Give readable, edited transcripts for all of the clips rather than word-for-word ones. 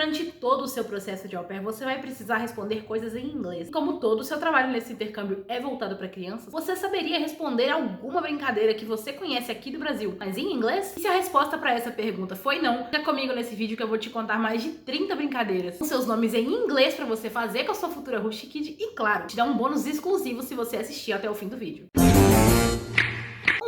durante todo o seu processo de au pair, você vai precisar responder coisas em inglês. Como todo o seu trabalho nesse intercâmbio é voltado para crianças, você saberia responder alguma brincadeira que você conhece aqui do Brasil, mas em inglês? E se a resposta para essa pergunta foi não, fica comigo nesse vídeo que eu vou te contar mais de 30 brincadeiras com seus nomes em inglês para você fazer com a sua futura Rush Kid e, claro, te dar um bônus exclusivo se você assistir até o fim do vídeo.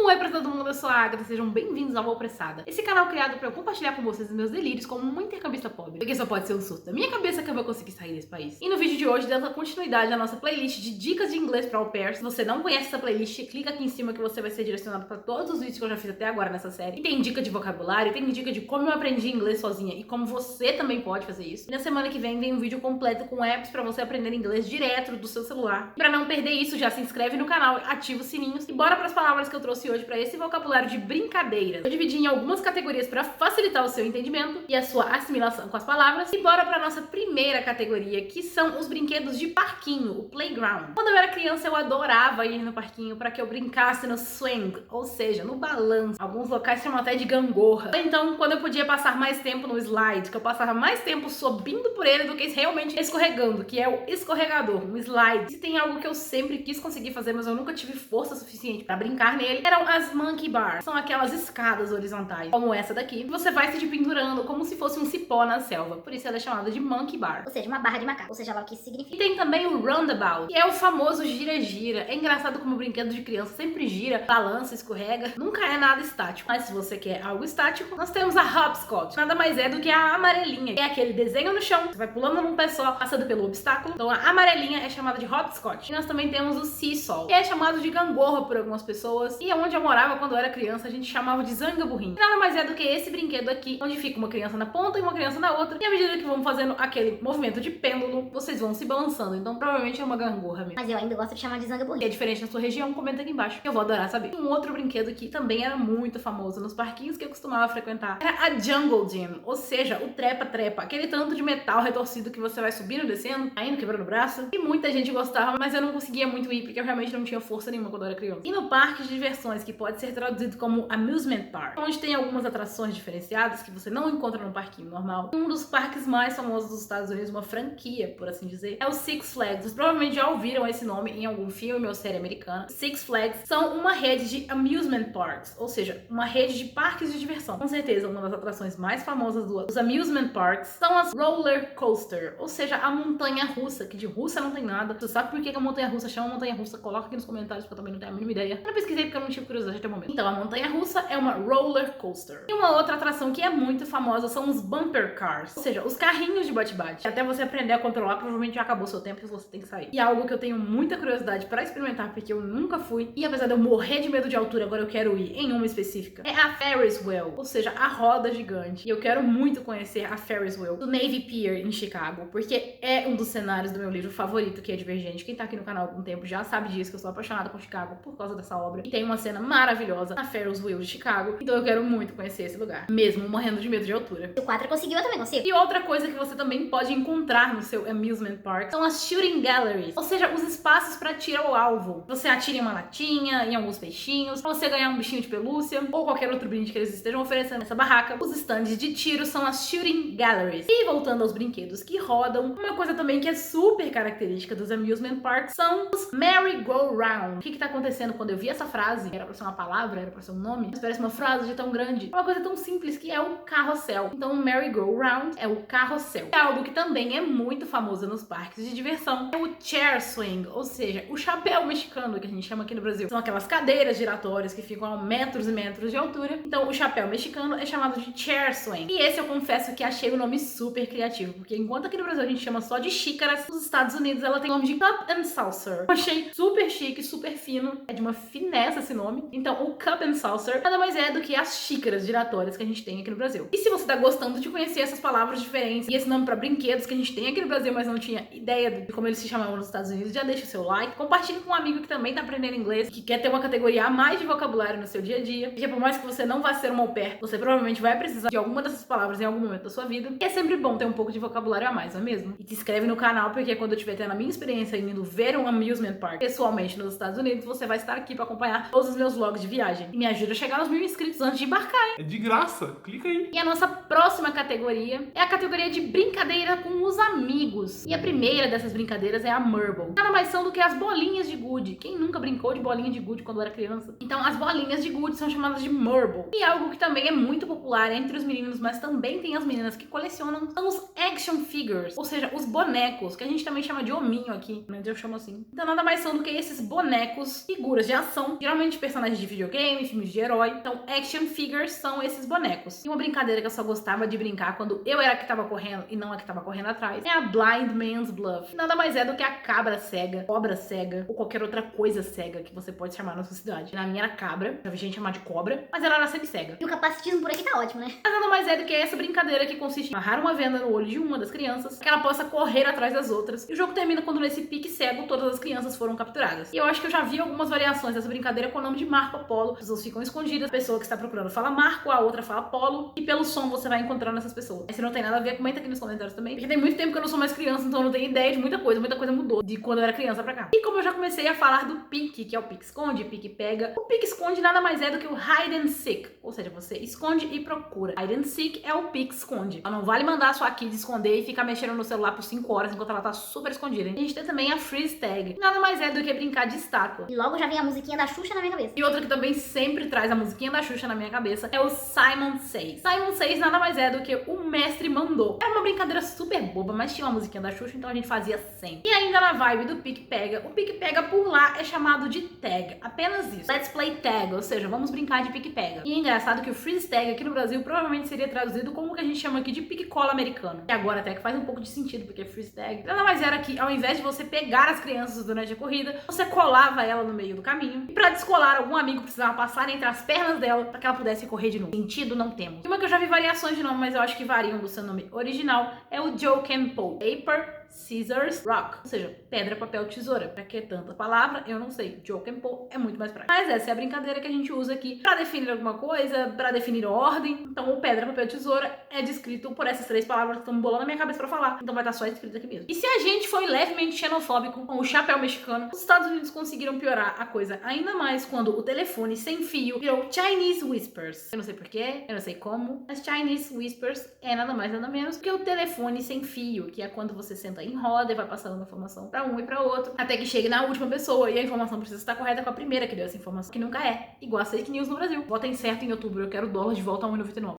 Oi pra todo mundo, eu sou a Agatha, sejam bem-vindos ao Vou Apressada. Esse canal criado pra eu compartilhar com vocês os meus delírios como uma intercambista pobre, porque só pode ser um surto da minha cabeça que eu vou conseguir sair desse país. E no vídeo de hoje, dando continuidade à nossa playlist de dicas de inglês pra au pair. Se você não conhece essa playlist, clica aqui em cima que você vai ser direcionado pra todos os vídeos que eu já fiz até agora nessa série. E tem dica de vocabulário, tem dica de como eu aprendi inglês sozinha e como você também pode fazer isso. E na semana que vem um vídeo completo com apps pra você aprender inglês direto do seu celular. E pra não perder isso, já se inscreve no canal, ativa os sininhos e bora pras palavras que eu trouxe hoje pra esse vocabulário de brincadeiras. Eu dividi em algumas categorias para facilitar o seu entendimento e a sua assimilação com as palavras. E bora para nossa primeira categoria, que são os brinquedos de parquinho, o playground. Quando eu era criança, eu adorava ir no parquinho para que eu brincasse no swing, ou seja, no balanço. Alguns locais chamam até de gangorra. Então, quando eu podia passar mais tempo no slide, que eu passava mais tempo subindo por ele do que realmente escorregando, que é o escorregador, um slide. Se tem algo que eu sempre quis conseguir fazer, mas eu nunca tive força suficiente para brincar nele, eram as monkey bars. São aquelas escadas horizontais, como essa daqui. Você vai se pendurando como se fosse um cipó na selva. Por isso ela é chamada de monkey bar. Ou seja, uma barra de macaco. Ou seja lá o que isso significa. E tem também o roundabout, que é o famoso gira-gira. É engraçado como o brinquedo de criança sempre gira, balança, escorrega. Nunca é nada estático. Mas se você quer algo estático, nós temos a hopscotch. Nada mais é do que a amarelinha. É aquele desenho no chão. Você vai pulando num pé só, passando pelo obstáculo. Então a amarelinha é chamada de hopscotch. E nós também temos o seesaw, que é chamado de gangorra por algumas pessoas. E é onde eu morava quando eu era criança, a gente chamava de zanga-burrinho. Nada mais é do que esse brinquedo aqui, onde fica uma criança na ponta e uma criança na outra. E à medida que vão fazendo aquele movimento de pêndulo, vocês vão se balançando. Então provavelmente é uma gangorra mesmo. Mas eu ainda gosto de chamar de zanga-burrinho. Se é diferente na sua região, comenta aqui embaixo, que eu vou adorar saber. Um outro brinquedo que também era muito famoso nos parquinhos que eu costumava frequentar era a Jungle Gym, ou seja, o trepa-trepa, aquele tanto de metal retorcido que você vai subindo, descendo, caindo, quebrando o braço. E muita gente gostava, mas eu não conseguia muito ir, porque eu realmente não tinha força nenhuma quando eu era criança. E no parque de diversões, que pode ser traduzido como amusement park, onde tem algumas atrações diferenciadas que você não encontra no parquinho normal. Um dos parques mais famosos dos Estados Unidos, uma franquia, por assim dizer, é o Six Flags. Vocês provavelmente já ouviram esse nome em algum filme ou série americana. Six Flags são uma rede de amusement parks, ou seja, uma rede de parques de diversão. Com certeza, uma das atrações mais famosas dos amusement parks são as roller coaster, ou seja, a montanha-russa, que de russa não tem nada. Você sabe por que a montanha-russa chama montanha-russa? Coloca aqui nos comentários, porque eu também não tenho a mínima ideia. Eu não pesquisei porque eu não tive curiosidade até o momento. Então, a montanha-russa é uma roller coaster. E uma outra atração que é muito famosa são os bumper cars, ou seja, os carrinhos de bate-bate. Até você aprender a controlar, provavelmente já acabou seu tempo e você tem que sair. E algo que eu tenho muita curiosidade para experimentar, porque eu nunca fui, e apesar de eu morrer de medo de altura, agora eu quero ir em uma específica, é a Ferris Wheel, ou seja, a roda gigante. E eu quero muito conhecer a Ferris Wheel do Navy Pier em Chicago, porque é um dos cenários do meu livro favorito, que é Divergente. Quem tá aqui no canal há algum tempo já sabe disso, que eu sou apaixonada por Chicago por causa dessa obra. E tem uma cena maravilhosa na Ferris Wheel de Chicago, então eu quero muito conhecer esse lugar, mesmo morrendo de medo de altura. Se o 4 conseguiu, eu também consigo. E outra coisa que você também pode encontrar no seu amusement park são as shooting galleries, ou seja, os espaços para tiro ao alvo. Você atira em uma latinha, em alguns peixinhos, pra você ganhar um bichinho de pelúcia ou qualquer outro brinde que eles estejam oferecendo nessa barraca. Os stands de tiro são as shooting galleries. E voltando aos brinquedos que rodam, uma coisa também que é super característica dos amusement parks são os merry-go-round. O que tá acontecendo quando eu vi essa frase? Era pra ser uma palavra, era pra ser um nome, mas parece uma frase de tão grande. É uma coisa tão simples que é o carrossel. Então o merry-go-round é o carrossel. É algo que também é muito famoso nos parques de diversão. É o chair swing, ou seja, o chapéu mexicano que a gente chama aqui no Brasil. São aquelas cadeiras giratórias que ficam a metros e metros de altura. Então o chapéu mexicano é chamado de chair swing. E esse eu confesso que achei o nome super criativo, porque enquanto aqui no Brasil a gente chama só de xícaras, nos Estados Unidos ela tem o nome de cup and saucer. Eu achei super chique, super fino. É de uma finesse esse nome. Então o cup and saucer nada mais é do que as xícaras giratórias que a gente tem aqui no Brasil. E se você tá gostando de conhecer essas palavras diferentes e esse nome pra brinquedos que a gente tem aqui no Brasil, mas não tinha ideia de como eles se chamavam nos Estados Unidos, já deixa o seu like, compartilhe com um amigo que também tá aprendendo inglês, que quer ter uma categoria a mais de vocabulário no seu dia a dia, porque por mais que você não vá ser uma au pair, você provavelmente vai precisar de alguma dessas palavras em algum momento da sua vida, e é sempre bom ter um pouco de vocabulário a mais, não é mesmo? E te inscreve no canal, porque quando eu estiver tendo a minha experiência indo ver um amusement park pessoalmente nos Estados Unidos, você vai estar aqui pra acompanhar todos os meus vlogs de viagem. viagem. E me ajuda a chegar nos 1000 inscritos antes de embarcar, hein? É de graça, clica aí. E a nossa próxima categoria é a categoria de brincadeira com os amigos. E a primeira dessas brincadeiras é a Marble. Nada mais são do que as bolinhas de gude. Quem nunca brincou de bolinha de gude quando era criança? Então, as bolinhas de gude são chamadas de Marble. E algo que também é muito popular entre os meninos, mas também tem as meninas que colecionam, são os action figures, ou seja, os bonecos, que a gente também chama de hominho aqui, mas eu chamo assim. Então, nada mais são do que esses bonecos, figuras de ação, geralmente personagens de videogame, filmes de herói. Então, action figures são esses bonecos. E uma brincadeira que eu só gostava de brincar quando eu era a que tava correndo e não a que tava correndo atrás é a Blind Man's Bluff. Nada mais é do que a cabra cega, cobra cega ou qualquer outra coisa cega que você pode chamar na sua cidade. Na minha era cabra, já vi gente chamar de cobra, mas ela era sempre cega. E o capacitismo por aqui tá ótimo, né? Mas nada mais é do que essa brincadeira que consiste em amarrar uma venda no olho de uma das crianças para que ela possa correr atrás das outras. E o jogo termina quando nesse pique cego todas as crianças foram capturadas. E eu acho que eu já vi algumas variações dessa brincadeira com o nome de Marco Polo. As pessoas ficam escondidas, a pessoa que está procurando fala Marco, a outra fala Polo, e pelo som você vai encontrando essas pessoas. Mas se não tem nada a ver, comenta aqui nos comentários também. Porque tem muito tempo que eu não sou mais criança, então eu não tenho ideia de muita coisa mudou de quando eu era criança pra cá. E como eu já comecei a falar do pique, que é o pique-esconde, pique-pega, o pique-esconde nada mais é do que o hide and seek, ou seja, você esconde e procura. Hide and seek é o pique-esconde. Não vale mandar a sua kid esconder e ficar mexendo no celular por 5 horas enquanto ela tá super escondida, hein? A gente tem também a freeze tag, que nada mais é do que brincar de estátua. E logo já vem a musiquinha da Xuxa na minha cabeça. E outra que também sempre traz a musiquinha da Xuxa na minha cabeça é o Simon Says. Simon Says nada mais é do que o mestre mandou. Era uma brincadeira super boba, mas tinha uma musiquinha da Xuxa, então a gente fazia sempre. E ainda na vibe do pique-pega, o pique-pega por lá é chamado de tag, apenas isso. Let's play tag, ou seja, vamos brincar de pique-pega. E é engraçado que o freeze tag aqui no Brasil provavelmente seria traduzido como o que a gente chama aqui de pique-cola americano. E agora até que faz um pouco de sentido, porque freeze tag nada mais era que ao invés de você pegar as crianças durante a corrida, você colava ela no meio do caminho. E pra descolar, algum amigo precisava passar entre as pernas dela para que ela pudesse correr de novo. Sentido não temos. E uma que eu já vi variações de nome, mas eu acho que variam do seu nome original, é o Joke and Pull. Paper, Scissors, Rock. Ou seja, pedra, papel, tesoura. Pra que tanta palavra? Eu não sei. Joke and Pull é muito mais prático. Mas essa é a brincadeira que a gente usa aqui pra definir alguma coisa, pra definir ordem. Então o pedra, papel, tesoura é descrito por essas 3 palavras que estão bolando na minha cabeça pra falar. Então vai estar só escrito aqui mesmo. E se a gente foi levemente xenofóbico com o chapéu mexicano, os Estados Unidos conseguiram piorar a coisa ainda mais quando o telefone sem fio virou Chinese Whispers. Eu não sei porquê, eu não sei como, mas Chinese Whispers é nada mais nada menos que o telefone sem fio, que é quando você senta em roda e vai passando uma informação pra um e pra outro, até que chegue na última pessoa e a informação precisa estar correta com a primeira que deu essa informação, que nunca é, igual a fake news no Brasil. Votem certo em outubro, eu quero dólar de volta a 1,99.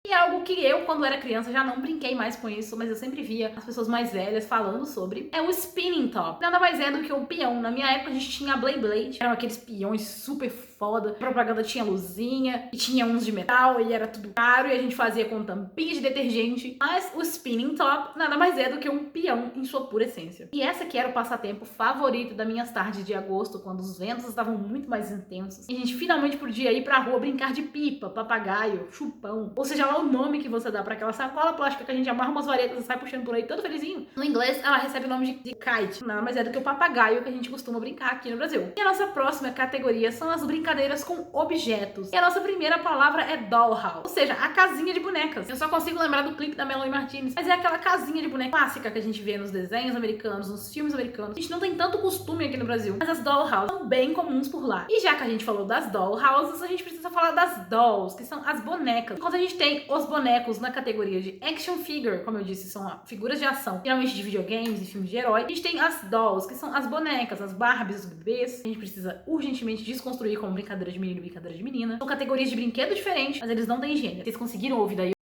E é algo que eu, quando era criança, já não brinquei mais com isso, mas eu sempre via as pessoas mais velhas falando sobre. É o spinning top. Nada mais é do que um peão. Na minha época a gente tinha a Blade Blade. Eram aqueles peões super foda. A propaganda tinha luzinha e tinha uns de metal e era tudo caro e a gente fazia com tampinha de detergente. Mas o spinning top nada mais é do que um peão em sua pura essência. E essa que era o passatempo favorito das minhas tardes de agosto, quando os ventos estavam muito mais intensos. E a gente finalmente podia ir pra rua brincar de pipa, papagaio, chupão. Ou seja, lá o nome que você dá pra aquela sacola plástica que a gente amarra umas varetas e sai puxando por aí todo felizinho. No inglês, ela recebe o nome de kite. Nada mais é do que o papagaio que a gente costuma brincar aqui no Brasil. E a nossa próxima categoria são as brincadeiras com objetos. E a nossa primeira palavra é dollhouse, ou seja, a casinha de bonecas. Eu só consigo lembrar do clipe da Melanie Martinez, mas é aquela casinha de boneca clássica que a gente vê nos desenhos americanos, nos filmes americanos. A gente não tem tanto costume aqui no Brasil, mas as dollhouses são bem comuns por lá. E já que a gente falou das dollhouses, a gente precisa falar das dolls, que são as bonecas. Enquanto a gente tem os bonecos na categoria de action figure, como eu disse, são figuras de ação, geralmente de videogames e filmes de herói. A gente tem as dolls, que são as bonecas, as Barbies, os bebês. A gente precisa urgentemente desconstruir como brincadeira de menino e brincadeira de menina. São categorias de brinquedo diferentes, mas eles não têm gênero. Vocês conseguiram ouvir daí?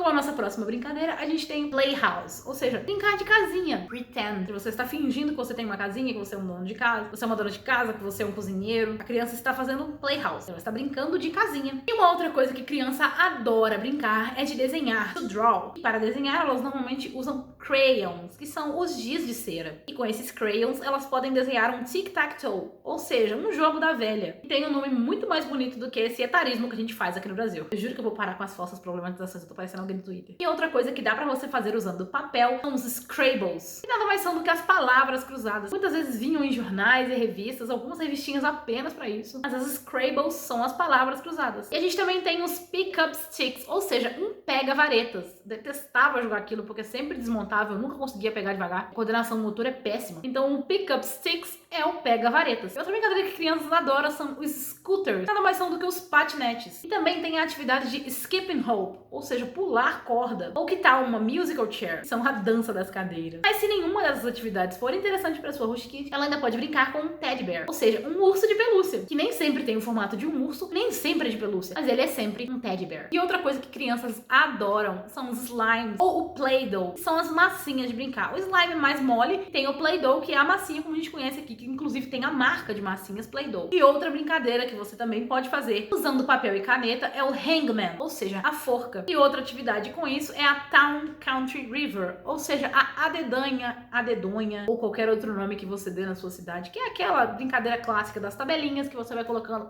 A nossa próxima brincadeira, a gente tem playhouse, ou seja, brincar de casinha, pretend. Você está fingindo que você tem uma casinha, que você é um dono de casa, você é uma dona de casa, que você é um cozinheiro. A criança está fazendo playhouse, ela está brincando de casinha. E uma outra coisa que criança adora brincar é de desenhar, to draw. E para desenhar, elas normalmente usam crayons, que são os giz de cera. E com esses crayons, elas podem desenhar um tic-tac-toe, ou seja, um jogo da velha. E tem um nome muito mais bonito do que esse etarismo que a gente faz aqui no Brasil. Eu juro que eu vou parar com as falsas problematizações, eu tô parecendo alguém do Twitter. E outra coisa que dá pra você fazer usando papel são os Scrabbles, que nada mais são do que as palavras cruzadas. Muitas vezes vinham em jornais e revistas, algumas revistinhas apenas pra isso, mas as Scrabbles são as palavras cruzadas. E a gente também tem os pick-up sticks, ou seja, um pega-varetas. Detestava jogar aquilo porque sempre desmontava, eu nunca conseguia pegar devagar. A coordenação motor é péssima. Então o pick-up sticks é o pega-varetas. Outra brincadeira que crianças adoram são os scooters, nada mais são do que os patinetes. E também tem a atividade de skipping rope, ou seja, pular corda. Ou que tal uma musical chair, que são a dança das cadeiras. Mas se nenhuma dessas atividades for interessante para sua Rush Kit, ela ainda pode brincar com um teddy bear, ou seja, um urso de pelúcia, que nem sempre tem o formato de um urso, nem sempre é de pelúcia, mas ele é sempre um teddy bear. E outra coisa que crianças adoram são os slimes, ou o Play-Doh, que são as massinhas de brincar. O slime mais mole, tem o Play-Doh, que é a massinha como a gente conhece aqui, que inclusive tem a marca de massinhas Play-Doh. E outra brincadeira que você também pode fazer usando papel e caneta é o hangman, ou seja, a forca. E outra atividade com isso é a Town Country River, ou seja, a adedanha, adedonha, ou qualquer outro nome que você dê na sua cidade, que é aquela brincadeira clássica das tabelinhas que você vai colocando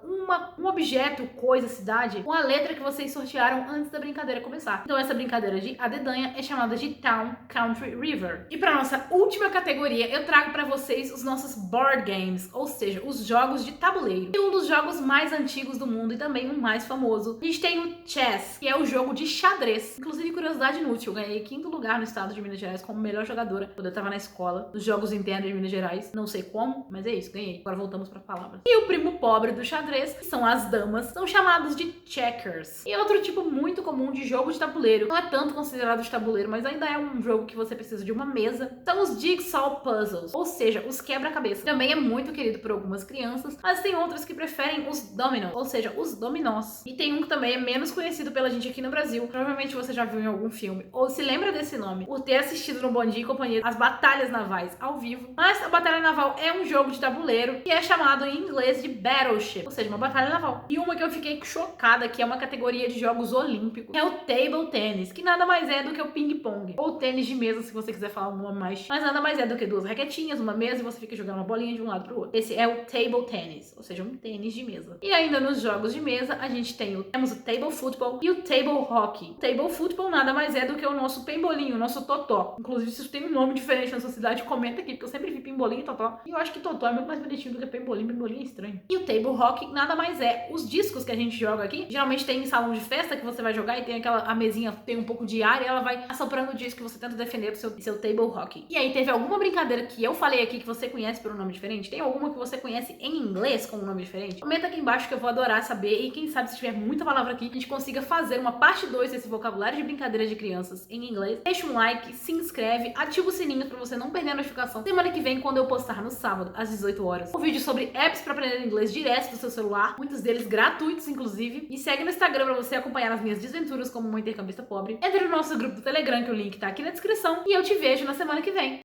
um objeto, coisa, cidade, com a letra que vocês sortearam antes da brincadeira começar. Então essa brincadeira de adedanha é chamada de Town Country River. E para nossa última categoria, eu trago para vocês os nossos board games, ou seja, os jogos de tabuleiro. E um dos jogos mais antigos do mundo e também o mais famoso, a gente tem o chess, que é o jogo de xadrez. Inclusive, curiosidade inútil, eu ganhei 5º lugar no estado de Minas Gerais como melhor jogadora quando eu tava na escola, nos jogos internos de Minas Gerais. Não sei como, mas é isso, ganhei. Agora voltamos para palavras. E o primo pobre do xadrez, que são as damas, são chamados de checkers. E outro tipo muito comum de jogo de tabuleiro, não é tanto considerado de tabuleiro, mas ainda é um jogo que você precisa de uma mesa, são os jigsaw puzzles, ou seja, os quebra-cabeça. Também é muito querido por algumas crianças, mas tem outras que preferem os dominos, ou seja, os dominós. E tem um que também é menos conhecido pela gente aqui no Brasil, provavelmente você já viu em algum filme, ou se lembra desse nome, por ter assistido no Bom Dia e Companhia as batalhas navais ao vivo. Mas a batalha naval é um jogo de tabuleiro que é chamado em inglês de battleship, ou seja, uma batalha naval. E uma que eu fiquei chocada, que é uma categoria de jogos olímpicos, é o table tennis, que nada mais é do que o ping-pong, ou tênis de mesa, se você quiser falar um nome mais, mas nada mais é do que duas raquetinhas, uma mesa e você fica jogando uma bolinha de um lado pro outro. Esse é o table tennis, ou seja, um tênis de mesa. E ainda nos jogos de mesa, a gente temos o table football e o table hockey. O table football nada mais é do que o nosso pembolinho, o nosso totó. Inclusive, se tem um nome diferente na sua cidade, comenta aqui, porque eu sempre vi pembolinho e totó. E eu acho que totó é muito mais bonitinho do que pembolinho. Pembolinho é estranho. E o table hockey nada mais é os discos que a gente joga aqui. Geralmente tem em salão de festa que você vai jogar e tem a mesinha, tem um pouco de ar e ela vai assoprando o disco que você tenta defender do seu table hockey. E aí, teve alguma brincadeira que eu falei aqui que você conhece por um nome diferente? Tem alguma que você conhece em inglês com um nome diferente? Comenta aqui embaixo que eu vou adorar saber e quem sabe se tiver muita palavra aqui, a gente consiga fazer uma parte 2 desse vocabulário de brincadeiras de crianças em inglês. Deixa um like, se inscreve, ativa o sininho pra você não perder a notificação. Semana que vem, quando eu postar no sábado, às 18 horas, um vídeo sobre apps pra aprender inglês direto do seu celular, muitos deles gratuitos, inclusive. E segue no Instagram pra você acompanhar as minhas desventuras como uma intercambista pobre. Entre no nosso grupo do Telegram, que o link tá aqui na descrição. E eu te vejo na semana que vem.